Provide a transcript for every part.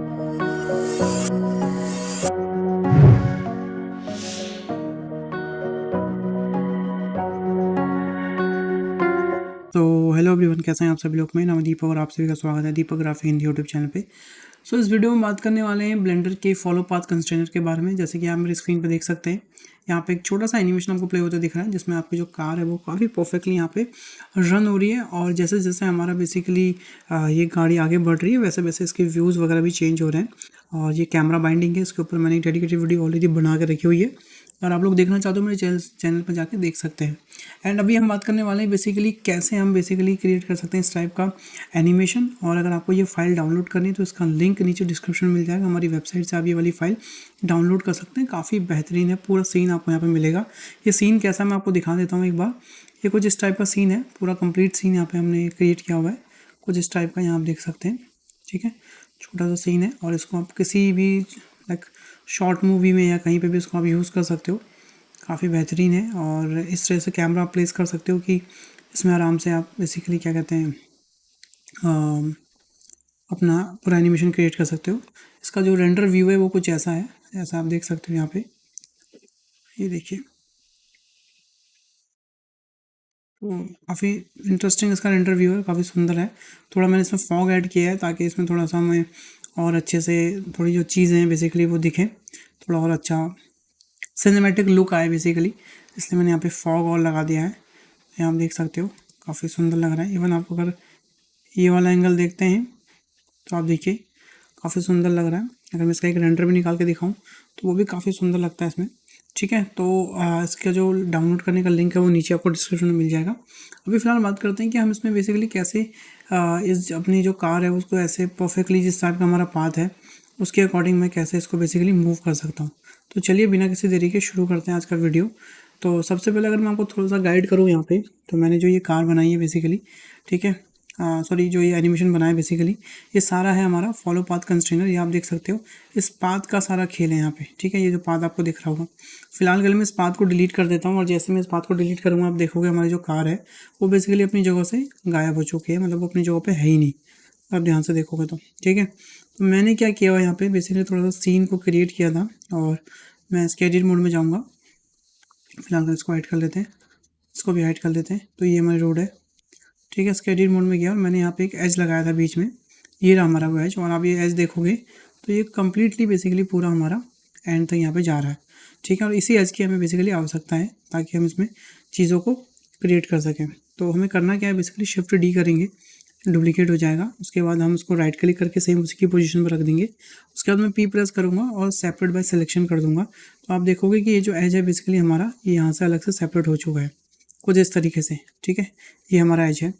तो hello everyone, कैसे हैं आप सभी लोग। मैं नाम दीपक और आप सभी का स्वागत है दीपक ग्राफिक हिंदी यूट्यूब चैनल पे। इस वीडियो में बात करने वाले हैं ब्लेंडर के फॉलो पाथ कंस्ट्रेनर के बारे में। जैसे कि आप मेरी स्क्रीन पे देख सकते हैं, यहाँ पे एक छोटा सा एनिमेशन आपको प्ले होते दिख रहा है, जिसमें आपकी जो कार है वो काफ़ी परफेक्टली यहाँ पे रन हो रही है। और जैसे जैसे हमारा बेसिकली ये गाड़ी आगे बढ़ रही है, वैसे वैसे इसके व्यूज़ वगैरह भी चेंज हो रहे हैं। और ये कैमरा बाइंडिंग है, इसके ऊपर मैंने एक डेडिकेटेड वीडियो ऑलरेडी बना के रखी हुई है, और आप लोग देखना चाहते हो मेरे चैनल पर जाके देख सकते हैं। एंड अभी हम बात करने वाले हैं बेसिकली कैसे हम बेसिकली क्रिएट कर सकते हैं इस टाइप का एनिमेशन। और अगर आपको ये फाइल डाउनलोड करनी है तो इसका लिंक नीचे डिस्क्रिप्शन में मिल जाएगा। हमारी वेबसाइट से आप ये वाली फाइल डाउनलोड कर सकते हैं, काफ़ी बेहतरीन है। पूरा सीन आपको यहाँ पे मिलेगा। ये सीन कैसा मैं आपको दिखा देता हूँ एक बार। ये कुछ इस टाइप का सीन है, पूरा कंप्लीट सीन यहाँ पे हमने क्रिएट किया हुआ है, कुछ इस टाइप का यहाँ आप देख सकते हैं। ठीक है, छोटा सा सीन है, और इसको आप किसी भी लाइक शॉर्ट मूवी में या कहीं पे भी इसको आप यूज़ कर सकते हो। काफ़ी बेहतरीन है, और इस तरह से कैमरा आप प्लेस कर सकते हो कि इसमें आराम से आप बेसिकली क्या कहते हैं अपना पूरा एनिमेशन क्रिएट कर सकते हो। इसका जो रेंडर व्यू है वो कुछ ऐसा है, ऐसा आप देख सकते हो यहाँ पे। ये देखिए, तो काफ़ी इंटरेस्टिंग इसका रेंडर व्यू है, काफ़ी सुंदर है। थोड़ा मैंने इसमें फॉग ऐड किया है ताकि इसमें थोड़ा सा हमें और अच्छे से थोड़ी जो चीज़ें हैं बेसिकली वो दिखें, थोड़ा और अच्छा सिनेमैटिक लुक आए बेसिकली, इसलिए मैंने यहाँ पे फॉग और लगा दिया है। यहाँ आप देख सकते हो, काफ़ी सुंदर लग रहा है। इवन आप अगर ये वाला एंगल देखते हैं तो आप देखिए काफ़ी सुंदर लग रहा है। अगर मैं इसका एक रेंडर भी निकाल के दिखाऊं तो वो भी काफ़ी सुंदर लगता है इसमें। ठीक है, तो इसका जो डाउनलोड करने का लिंक है वो नीचे आपको डिस्क्रिप्शन में मिल जाएगा। अभी फ़िलहाल बात करते हैं कि हम इसमें बेसिकली कैसे इस अपनी जो कार है उसको ऐसे परफेक्टली जिस टाइप का हमारा पाथ है उसके अकॉर्डिंग मैं कैसे इसको बेसिकली मूव कर सकता हूँ। तो चलिए बिना किसी देरी के शुरू करते हैं आज का वीडियो। तो सबसे पहले अगर मैं आपको थोड़ा सा गाइड करूँ यहाँ पे, तो मैंने जो ये कार बनाई है बेसिकली, ठीक है, सॉरी जो ये एनिमेशन बनाया बेसिकली, ये सारा है हमारा फॉलो पाथ कंस्ट्रेनर। ये आप देख सकते हो, इस पाथ का सारा खेल है यहाँ पे। ठीक है, ये जो पाथ आपको दिख रहा होगा, फिलहाल के लिए मैं इस पाथ को डिलीट कर देता हूँ। और जैसे मैं इस पाथ को डिलीट करूँगा आप देखोगे हमारी जो कार है वो बेसिकली अपनी जगह से गायब हो चुकी है, मतलब वो अपनी जगह पर है ही नहीं। आप ध्यान से देखोगे तो ठीक है। तो मैंने क्या किया हुआ यहाँ पे बेसिकली थोड़ा सा सीन को क्रिएट किया था, और मैं इसके एडिट मोड में जाऊँगा। फिलहाल तो इसको हाइड कर लेते हैं, इसको भी हाइड कर लेते हैं। तो ये हमारी रोड है, ठीक है। इसके एडिट मोड में गया और मैंने यहाँ पे एक एज लगाया था बीच में, ये रहा हमारा वो एज। और आप ये एज देखोगे तो ये कम्प्लीटली बेसिकली पूरा हमारा एंड तक यहाँ पे जा रहा है। ठीक है, और इसी एज की हमें बेसिकली आवश्यकता है ताकि हम इसमें चीज़ों को क्रिएट कर सकें। तो हमें करना क्या है, बेसिकली शिफ्ट डी करेंगे, डुप्लीकेट हो जाएगा। उसके बाद हम उसको राइट क्लिक करके सेम उसी की पोजीशन पर रख देंगे। उसके बाद मैं पी प्रेस करूँगा और सेपरेट बाय सिलेक्शन कर दूँगा। तो आप देखोगे कि ये जो एज है बेसिकली हमारा ये यहाँ से अलग से सेपरेट हो चुका है, कुछ इस तरीके से। ठीक है, ये हमारा एज है।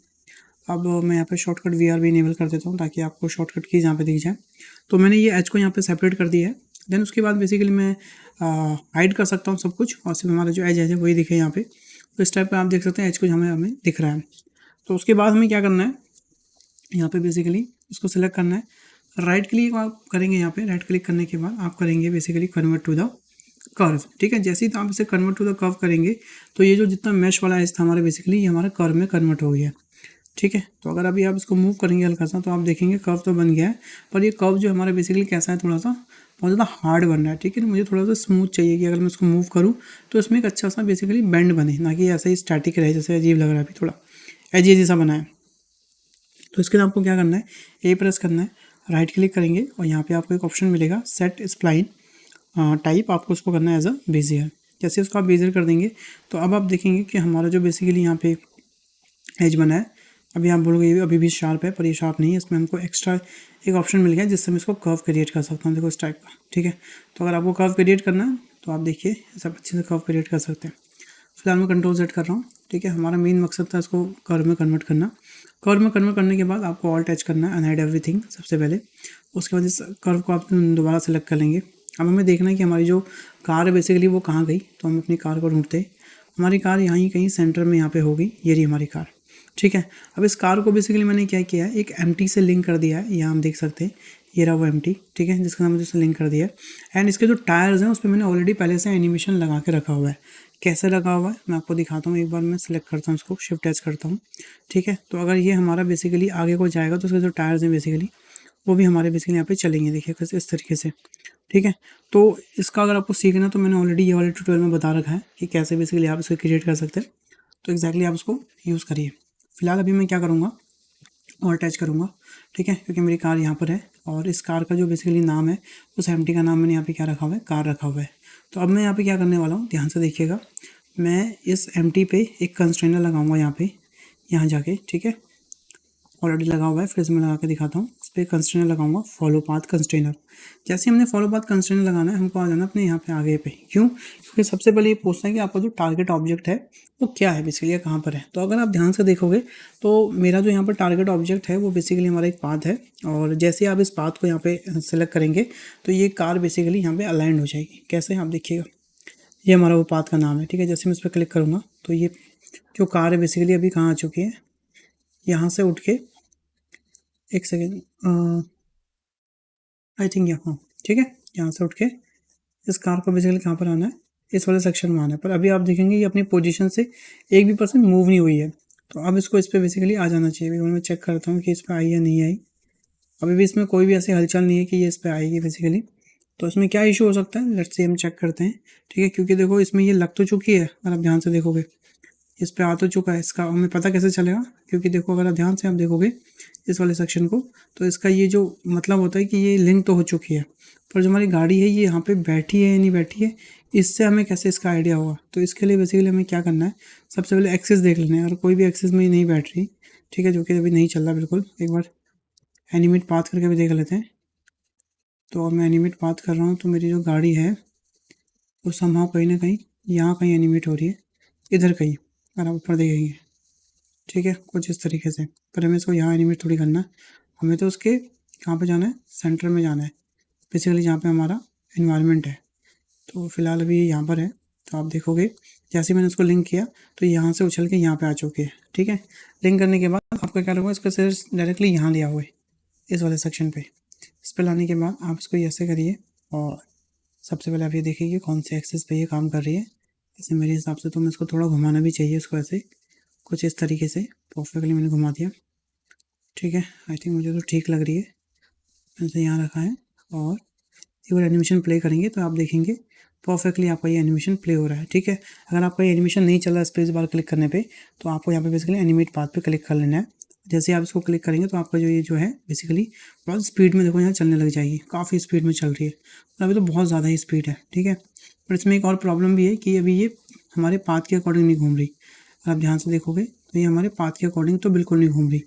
अब मैं यहाँ पे शॉर्टकट वीआर भी इनेबल कर देता हूँ ताकि आपको शॉर्टकट कीज़ यहाँ पे दिख जाए। तो मैंने ये एज को यहाँ पे सेपरेट कर दिया है। देन उसके बाद बेसिकली मैं हाइड कर सकता हूँ सब कुछ, और सिर्फ हमारा जो एज है वही दिखे यहाँ पे। तो इस टाइप का आप देख सकते हैं एज को हमें दिख रहा है। तो उसके बाद हमें क्या करना है, यहाँ पे बेसिकली इसको सिलेक्ट करना है, राइट क्लिक आप करेंगे। यहाँ पे राइट क्लिक करने के बाद आप करेंगे basically convert to the curve. ठीक है, जैसे ही तो आप इसे कन्वर्ट टू द कर्व करेंगे तो ये जो जितना मैश वाला एज था हमारा बेसिकली ये हमारा कर्व में कन्वर्ट हो गया। ठीक है, तो अगर अभी आप इसको मूव करेंगे हल्का सा तो आप देखेंगे कर्व तो बन गया है, पर ये कर्व जो हमारा बेसिकली कैसा है, थोड़ा सा बहुत ज़्यादा हार्ड बन रहा है। ठीक है, मुझे थोड़ा सा स्मूथ चाहिए कि अगर मैं इसको मूव करूँ तो इसमें एक अच्छा सा बेसिकली बेंड बने, ना कि ऐसा ही स्टैटिक रहे जैसे अजीब लग रहा है। अभी थोड़ा एजी जैसा बना है। तो इसके लिए आपको क्या करना है, ए प्रेस करना है, राइट क्लिक करेंगे और यहाँ पे आपको एक ऑप्शन मिलेगा सेट स्प्लाइन टाइप, आपको उसको करना है एज अ बेजियर। जैसे उसको आप बेजियर कर देंगे तो अब आप देखेंगे कि हमारा जो बेसिकली यहाँ पे एज बना है, अभी आप बोलोगे ये अभी भी शार्प है, पर ये शार्प नहीं है। इसमें हमको एक्स्ट्रा एक ऑप्शन मिल गया जिससे मैं इसको कर्व क्रिएट कर सकता हूँ। देखो इस टाइप का। ठीक है, तो अगर आपको कर्व क्रिएट करना है तो आप देखिए सब अच्छे से कर्व क्रिएट कर सकते हैं। फिलहाल मैं कंट्रोल सेट कर रहा हूँ। ठीक है, हमारा मेन मकसद था इसको कर्व में कन्वर्ट करना। कर्व में कन्वर्ट करने के बाद आपको ऑल टच करना है, अनहाइड एवरीथिंग सबसे पहले। उसके बाद इस कर्व को आप दोबारा सेलेक्ट कर लेंगे। अब हमें देखना है कि हमारी जो कार है बेसिकली वो कहाँ गई। तो हम अपनी कार को ढूंढते हैं, हमारी कार यहाँ ही कहीं सेंटर में यहाँ पे हो गई, ये रही हमारी कार। ठीक है, अब इस कार को बेसिकली मैंने क्या किया है, एक एम्प्टी से लिंक कर दिया है। यहाँ हम देख सकते हैं ये रहा वो एम्प्टी। ठीक है, जिसका नाम मुझे लिंक कर दिया है। एंड इसके जो टायर्स हैं उस पर मैंने ऑलरेडी पहले से एनिमेशन लगा के रखा हुआ है। कैसे लगा हुआ है मैं आपको दिखाता हूँ। एक बार मैं सेलेक्ट करता हूँ इसको, शिफ्ट टच करता हूँ। ठीक है, तो अगर ये हमारा बेसिकली आगे को जाएगा तो उसके जो टायर्स हैं बेसिकली वो भी हमारे बेसिकली यहाँ पे चलेंगे, देखिए कुछ इस तरीके से। ठीक है, तो इसका अगर आपको सीखना है तो मैंने ऑलरेडी ये वाले ट्यूटोरियल में बता रखा है कि कैसे बेसिकली आप इसको क्रिएट कर सकते हैं। तो एग्जैक्टली आप उसको यूज़ करिए। फिलहाल अभी मैं क्या करूँगा, और अटैच करूँगा। ठीक है, क्योंकि मेरी कार यहाँ पर है और इस कार का जो बेसिकली नाम है उस एमटी का नाम मैंने यहाँ पे क्या रखा हुआ है, कार रखा हुआ है। तो अब मैं यहाँ पे क्या करने वाला हूँ, ध्यान से देखिएगा। मैं इस एमटी पे एक कंस्ट्रेनर लगाऊंगा यहाँ पे, यहाँ जाके। ठीक है, ऑलरेडी लगा हुआ है, फिर से मैं लगा के दिखाता हूँ। इस पर कंस्ट्रेनर लगाऊंगा, फॉलो पाथ कंस्ट्रेनर। जैसे हमने फॉलो पाथ कंस्ट्रेनर लगाना है, हमको आ जाना अपने यहाँ पे आगे पे। क्यों? क्योंकि सबसे पहले ये पूछता है कि आपका जो टारगेट ऑब्जेक्ट है वो क्या है, बेसिकली कहाँ पर है। तो अगर आप ध्यान से देखोगे तो मेरा जो यहाँ पर टारगेट ऑब्जेक्ट है वो बेसिकली हमारा एक पाथ है। और जैसे आप इस पाथ को यहाँ पे सेलेक्ट करेंगे तो ये कार बेसिकली यहाँ पे अलाइंड हो जाएगी। कैसे, आप देखिएगा, ये हमारा वो पाथ का नाम है। ठीक है, जैसे मैं इस पर क्लिक करूँगा तो ये जो कार है बेसिकली अभी कहाँ आ चुकी है, यहाँ से उठ के, एक सेकेंड, आई थिंक यहाँ। ठीक है, यहाँ से उठ के इस कार को बेसिकली कहाँ पर आना है, इस वाले सेक्शन में आना है। पर अभी आप देखेंगे ये अपनी पोजीशन से 1% मूव नहीं हुई है। तो अब इसको इस पर बेसिकली आ जाना चाहिए। अभी मैं चेक करता हूँ कि इस पर आई या नहीं आई। अभी भी इसमें कोई भी ऐसी हलचल नहीं है कि ये इस पर आएगी बेसिकली। तो इसमें क्या इशू हो सकता है, लेट्स से हम चेक करते हैं। ठीक है, क्योंकि देखो इसमें ये लग तो चुकी है, अगर आप ध्यान से देखोगे इस पे आ तो चुका है। इसका हमें पता कैसे चलेगा, क्योंकि देखो अगर आप ध्यान से आप देखोगे इस वाले सेक्शन को, तो इसका ये जो मतलब होता है कि ये लिंक तो हो चुकी है, पर जो हमारी गाड़ी है ये यहाँ पे बैठी है या नहीं बैठी है, इससे हमें कैसे इसका आइडिया होगा। तो इसके लिए बेसिकली हमें क्या करना है, सबसे पहले एक्सेस देख लेना है। अगर कोई भी एक्सेस में नहीं बैठ रही, ठीक है, जो कि अभी नहीं चल रहा बिल्कुल, एक बार एनिमेट पाथ करके भी देख लेते हैं। तो अब मैं एनिमेट पाथ कर रहा हूँ तो मेरी जो गाड़ी है वो समहाउ कहीं ना कहीं यहाँ कहीं एनिमेट हो रही है, इधर कहीं, अगर आप ऊपर देखेंगे। ठीक है, कुछ इस तरीके से। पर हमें इसको यहाँ एनिमेट थोड़ी करना है, हमें तो उसके कहाँ पे जाना है, सेंटर में जाना है बेसिकली, जहाँ पे हमारा इन्वायरमेंट है। तो फिलहाल अभी यहाँ पर है। तो आप देखोगे जैसे मैंने उसको लिंक किया तो यहाँ से उछल के यहाँ पे आ चुके हैं। ठीक है, लिंक करने के बाद आपका क्या होगा, इसका सिर्फ डायरेक्टली यहाँ लिया हुआ है इस वाले सेक्शन पे। इस पर लाने के बाद आप इसको ऐसे करिए और सबसे पहले आप ये देखिए कि कौन से एक्सेस पे ये काम कर रही है। जैसे मेरे हिसाब से तो मैं इसको थोड़ा घुमाना भी चाहिए, इसको ऐसे कुछ इस तरीके से परफेक्टली मैंने घुमा दिया। ठीक है, आई थिंक मुझे तो ठीक लग रही है। मैंने यहाँ रखा है और एक बार एनिमेशन प्ले करेंगे तो आप देखेंगे परफेक्टली आपका ये एनिमेशन प्ले हो रहा है। ठीक है, अगर आपका ये एनिमेशन नहीं चल रहा है स्पेस बार क्लिक करने पे, तो आपको यहाँ पे बेसिकली एनिमेट पाथ पे क्लिक कर लेना है। जैसे आप इसको क्लिक करेंगे तो आपका जो ये जो है बेसिकली बहुत स्पीड में, देखो यहाँ चलने लग जाएगी, काफ़ी स्पीड में चल रही है। और अभी तो बहुत ज़्यादा ही स्पीड है। ठीक है, पर इसमें एक और प्रॉब्लम भी है कि अभी ये हमारे पाथ के अकॉर्डिंग नहीं घूम रही। अगर आप ध्यान से देखोगे तो ये हमारे पाथ के अकॉर्डिंग तो बिल्कुल नहीं घूम रही।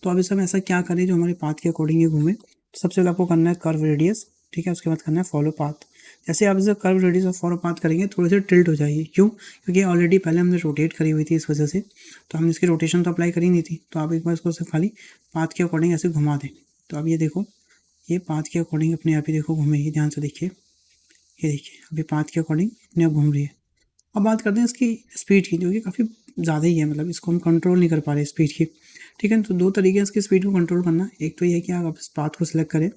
तो अब इस हम ऐसा क्या करें जो हमारे पाथ के अकॉर्डिंग ये घूमे। तो सबसे पहले आपको करना है कर्व रेडियस। ठीक है, उसके बाद करना है फॉलो पाथ। जैसे आप इसे कर्व रेडियस और फॉलो पाथ करेंगे थोड़ी सी टिल्ट हो जाएगी। क्यों? क्योंकि ऑलरेडी पहले हमने रोटेट करी हुई थी, इस वजह से तो हमने इसकी रोटेशन तो अप्लाई करी नहीं थी। तो आप एक बार इसको सिर्फ खाली पाथ के अकॉर्डिंग ऐसे घुमा दें। तो अब ये देखो, ये पाथ के अकॉर्डिंग अपने आप ही देखो घूमेगी। ध्यान से देखिए, ये देखिए अभी पाथ के अकॉर्डिंग अपने आप घूम रही है। अब बात करते हैं इसकी स्पीड की, जो कि काफ़ी ज़्यादा ही है, मतलब इसको हम कंट्रोल नहीं कर पा रहे स्पीड की। ठीक है, तो दो तरीके हैं इसकी स्पीड को कंट्रोल करना। एक तो ये है कि आप इस पाथ को सिलेक्ट करें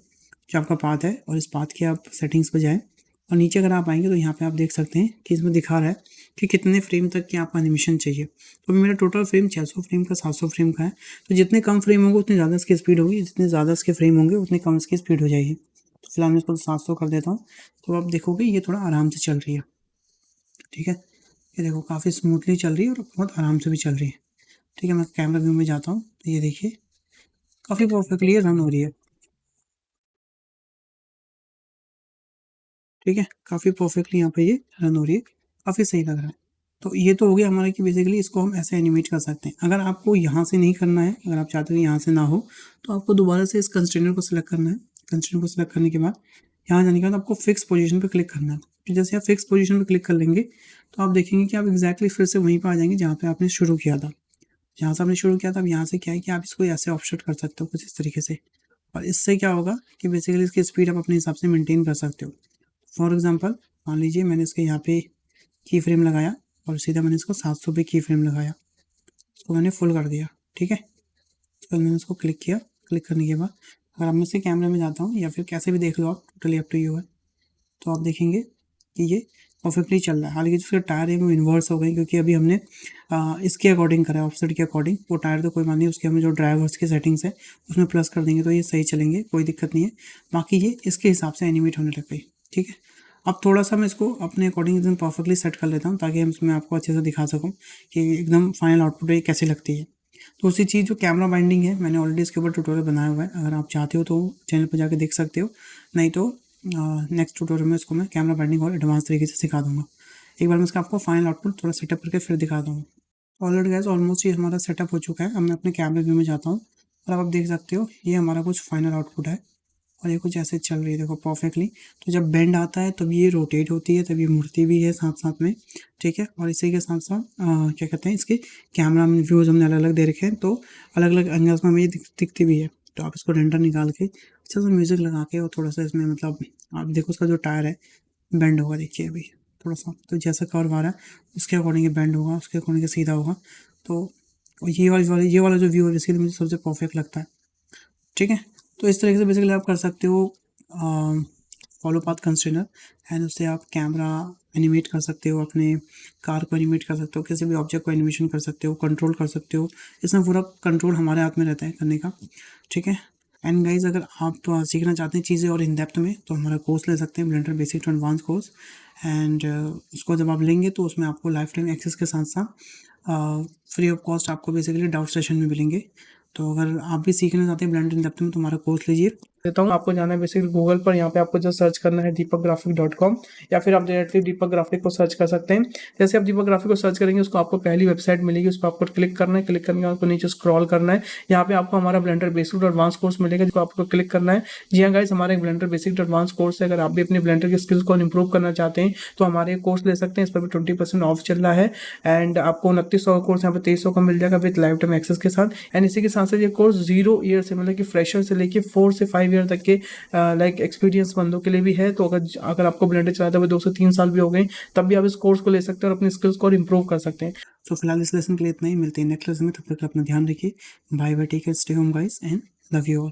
जो आपका पाथ है, और इस पाथ के आप सेटिंग्स पर जाएँ और नीचे अगर आप आएंगे तो यहाँ पे आप देख सकते हैं कि इसमें दिखा रहा है कि कितने फ्रेम तक की आपका एनिमेशन चाहिए। तो अभी मेरा टोटल फ्रेम 600 फ्रेम का, 700 फ्रेम का है। तो जितने कम फ्रेम होंगे उतनी ज़्यादा इसकी स्पीड होगी, जितने ज़्यादा इसके फ्रेम होंगे उतनी कम इसकी स्पीड हो जाएगी। तो फिलहाल मैं इसको 700 कर देता हूँ। तो आप देखोगे ये थोड़ा आराम से चल रही है। ठीक है, ये देखो काफ़ी स्मूथली चल रही है और बहुत आराम से भी चल रही है। ठीक है, मैं कैमरा व्यू में जाता हूँ तो ये देखिए काफ़ी परफेक्टली रन हो रही है। ठीक है, काफ़ी परफेक्टली यहाँ पे ये रन हो रही है, काफ़ी सही लग रहा है। तो ये तो हो गया हमारा कि बेसिकली इसको हम ऐसे एनिमेट कर सकते हैं। अगर आपको यहाँ से नहीं करना है, अगर आप चाहते हो कि यहाँ से ना हो, तो आपको दोबारा से इस कंस्ट्रेनर को सिलेक्ट करना है। कंस्ट्रेनर को सिलेक्ट करने के बाद यहाँ जाने के बाद आपको फिक्स पोजीशन पे क्लिक करना है। तो जैसे आप फिक्स पोजीशन पे क्लिक कर लेंगे तो आप देखेंगे कि आप एग्जैक्टली फिर से वहीं पर आ जाएंगे जहाँ पे आपने शुरू किया था। जहाँ से आपने शुरू किया था, अब यहाँ से क्या है कि आप इसको ऐसे ऑफसेट कर सकते हो कुछ इस तरीके से। और इससे क्या होगा कि बेसिकली इसकी स्पीड आप अपने हिसाब से मेंटेन कर सकते हो। फॉर एग्जांपल मान लीजिए मैंने इसके यहाँ पे की फ्रेम लगाया और सीधा मैंने इसको 700 पे की फ्रेम लगाया, इसको मैंने फुल कर दिया। ठीक है, उसके बाद मैंने इसको क्लिक किया। क्लिक करने के बाद अगर अब मैं इसके कैमरे में जाता हूँ या फिर कैसे भी देख लो आप, टोटली अप टू यू है, तो आप देखेंगे कि ये परफेक्टली चल रहा है। हालांकि जो उसके टायर है वो इन्वर्स हो गए, क्योंकि अभी हमने इसके अकॉर्डिंग करा है, ऑफसेट के अकॉर्डिंग। वो टायर तो कोई बात नहीं, उसके हमें जो ड्राइवर्स की सेटिंग्स है उसमें प्लस कर देंगे तो ये सही चलेंगे, कोई दिक्कत नहीं है। बाकी ये इसके हिसाब से एनिमेट होने लग गई, ठीक है। अब थोड़ा सा मैं इसको अपने अकॉर्डिंग एकदम परफेक्टली सेट कर लेता हूँ, ताकि हम इसमें आपको अच्छे से दिखा सकूँ कि एकदम फाइनल आउटपुट ये कैसी लगती है। तो उसी चीज़ जो कैमरा बाइंडिंग है, मैंने ऑलरेडी इसके ऊपर ट्यूटोरियल बनाया हुआ है, अगर आप चाहते हो तो चैनल पर जाकर देख सकते हो, नहीं तो नेक्स्ट ट्यूटोरियल में इसको मैं कैमरा बाइंडिंग और एडवांस तरीके से सिखा दूंगा। एक बार मैं इसका आपको फाइनल आउटपुट थोड़ा सेटअप करके फिर दिखा दूँगा। ऑलरेडी गाइस ऑलमोस्ट ये हमारा सेटअप हो चुका है। अब मैं अपने कैमरे व्यू में जाता हूँ और अब आप देख सकते हो ये हमारा कुछ फाइनल आउटपुट है, और ये कुछ ऐसे चल रही है, देखो परफेक्टली। तो जब बेंड आता है तब ये रोटेट होती है, तब ये मुड़ती भी है साथ साथ में, ठीक है। और इसी के साथ साथ क्या कहते हैं, इसके कैमरा में व्यूज़ हमने अलग अलग दे रखे हैं, तो अलग अलग एंगल्स में हमें ये दिखती भी है। तो आप इसको रेंडर निकाल के अच्छा सा म्यूज़िक लगा के और थोड़ा सा इसमें मतलब आप देखो उसका जो टायर है बेंड होगा, देखिए अभी थोड़ा सा, तो जैसा कर्व आ रहा है उसके अकॉर्डिंग ये बेंड होगा, उसके अकॉर्डिंग सीधा होगा। तो ये वाला जो व्यू है बेसिकली मुझे सबसे परफेक्ट लगता है, ठीक है। तो इस तरीके से बेसिकली आप कर सकते हो फॉलो पाथ कंस्ट्रेनर, एंड उससे आप कैमरा एनिमेट कर सकते हो, अपने कार को एनिमेट कर सकते हो, किसी भी ऑब्जेक्ट को एनिमेशन कर सकते हो, कंट्रोल कर सकते हो। इसमें पूरा कंट्रोल हमारे हाथ में रहता है करने का, ठीक है। एंड गाइज अगर आप सीखना चाहते हैं चीज़ें और इन डेप्थ में, तो हमारा कोर्स ले सकते हैं, Blender basic to advance course. And उसको जब आप लेंगे तो उसमें आपको लाइफ टाइम एक्सेस के साथ साथ फ्री ऑफ कॉस्ट आपको बेसिकली डाउट सेशन में मिलेंगे। तो अगर आप भी सीखना चाहते हैं ब्लेंडर इन डेप्थ में तो हमारा कोर्स लीजिए। देता हूँ, आपको जाना है बेसिकली गूगल पर, यहाँ पे आपको जस्ट सर्च करना है deepakgraphic.com, या फिर आप डायरेक्टली दीपक ग्राफिक को सर्च कर सकते हैं। जैसे आप दीपक ग्राफिक को सर्च करेंगे उसको आपको पहली वेबसाइट मिलेगी, उस पर आपको क्लिक करना है, क्लिक करने के बाद आपको नीचे स्क्रॉल करना है, यहाँ पे आपको हमारा Blender basic to advance course मिलेगा जिसको आपको क्लिक करना है। जी हाँ गाइस, हमारा एक Blender basic to advance course है। अगर आप भी अपने ब्लेंडर की स्किल्स को इंप्रूव करना चाहते हैं तो हमारे कोर्स ले सकते हैं, इस पर भी 20% ऑफ चल रहा है। एंड आपको 2900 कोर्स यहाँ पे 2300 का मिल जाएगा विद लाइफ टाइम एक्सेस के साथ। एंड इसी के साथ साथ ये कोर्स 0 ईयर से मतलब कि फ्रेशर से लेके 4 से 5 ईयर तक के लाइक एक्सपीरियंस बंदों के लिए भी है। तो अगर आपको ब्लेंडर चलाते हुए 2 से 3 साल भी हो गए तब भी आप इस कोर्स को ले सकते हैं और अपनी स्किल्स को इंप्रूव कर सकते हैं। तो फिलहाल इस लेसन के लिए इतना ही, मिलते हैं नेक्स्ट लेसन में, तब तक अपना ध्यान रखिए। Bye bye, take care, stay home guys, and love you all.